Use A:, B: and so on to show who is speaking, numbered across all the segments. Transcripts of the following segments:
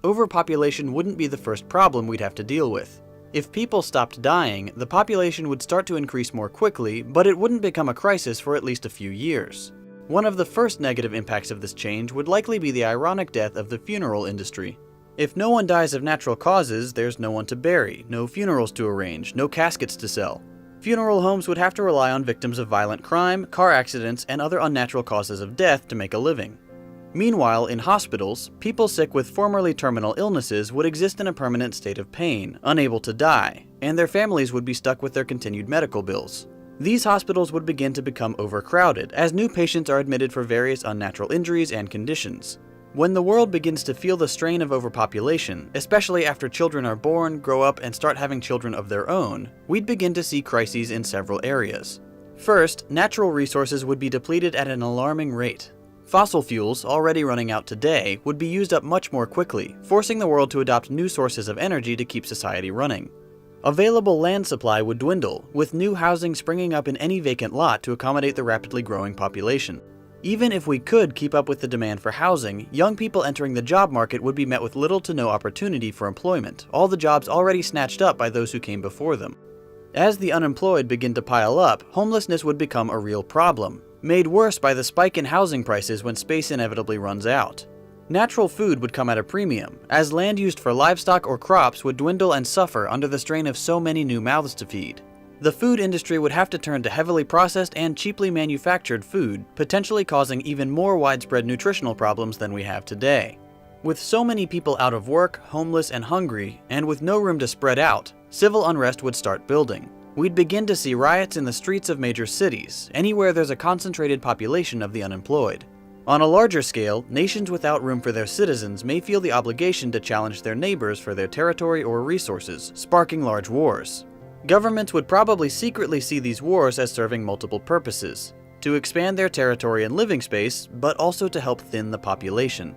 A: overpopulation wouldn't be the first problem we'd have to deal with. If people stopped dying, the population would start to increase more quickly, but it wouldn't become a crisis for at least a few years. One of the first negative impacts of this change would likely be the ironic death of the funeral industry. If no one dies of natural causes, there's no one to bury, no funerals to arrange, no caskets to sell. Funeral homes would have to rely on victims of violent crime, car accidents, and other unnatural causes of death to make a living. Meanwhile, in hospitals, people sick with formerly terminal illnesses would exist in a permanent state of pain, unable to die, and their families would be stuck with their continued medical bills. These hospitals would begin to become overcrowded, as new patients are admitted for various unnatural injuries and conditions. When the world begins to feel the strain of overpopulation, especially after children are born, grow up, and start having children of their own, we'd begin to see crises in several areas. First, natural resources would be depleted at an alarming rate. Fossil fuels, already running out today, would be used up much more quickly, forcing the world to adopt new sources of energy to keep society running. Available land supply would dwindle, with new housing springing up in any vacant lot to accommodate the rapidly growing population. Even if we could keep up with the demand for housing, young people entering the job market would be met with little to no opportunity for employment, all the jobs already snatched up by those who came before them. As the unemployed begin to pile up, homelessness would become a real problem, made worse by the spike in housing prices when space inevitably runs out. Natural food would come at a premium, as land used for livestock or crops would dwindle and suffer under the strain of so many new mouths to feed. The food industry would have to turn to heavily processed and cheaply manufactured food, potentially causing even more widespread nutritional problems than we have today. With so many people out of work, homeless, and hungry, and with no room to spread out, civil unrest would start building. We'd begin to see riots in the streets of major cities, anywhere there's a concentrated population of the unemployed. On a larger scale, nations without room for their citizens may feel the obligation to challenge their neighbors for their territory or resources, sparking large wars. Governments would probably secretly see these wars as serving multiple purposes: to expand their territory and living space, but also to help thin the population.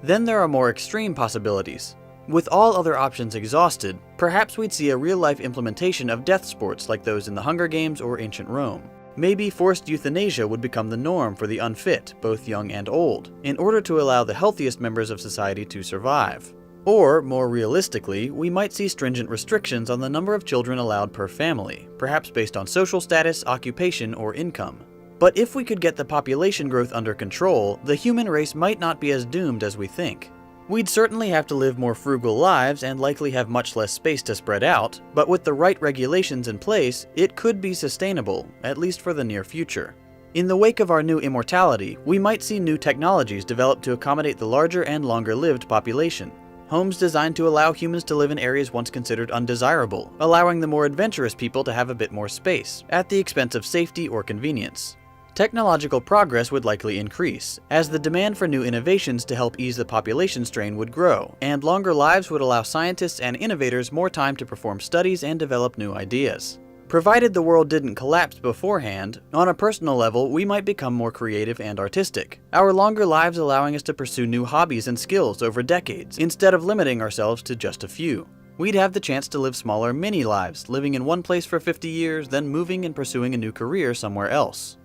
A: Then there are more extreme possibilities. With all other options exhausted, perhaps we'd see a real-life implementation of death sports like those in the Hunger Games or ancient Rome. Maybe forced euthanasia would become the norm for the unfit, both young and old, in order to allow the healthiest members of society to survive. Or, more realistically, we might see stringent restrictions on the number of children allowed per family, perhaps based on social status, occupation, or income. But if we could get the population growth under control, the human race might not be as doomed as we think. We'd certainly have to live more frugal lives and likely have much less space to spread out, but with the right regulations in place, it could be sustainable, at least for the near future. In the wake of our new immortality, we might see new technologies develop to accommodate the larger and longer-lived population. Homes designed to allow humans to live in areas once considered undesirable, allowing the more adventurous people to have a bit more space, at the expense of safety or convenience. Technological progress would likely increase, as the demand for new innovations to help ease the population strain would grow, and longer lives would allow scientists and innovators more time to perform studies and develop new ideas. Provided the world didn't collapse beforehand, on a personal level we might become more creative and artistic, our longer lives allowing us to pursue new hobbies and skills over decades, instead of limiting ourselves to just a few. We'd have the chance to live smaller mini-lives, living in one place for 50 years, then moving and pursuing a new career somewhere else.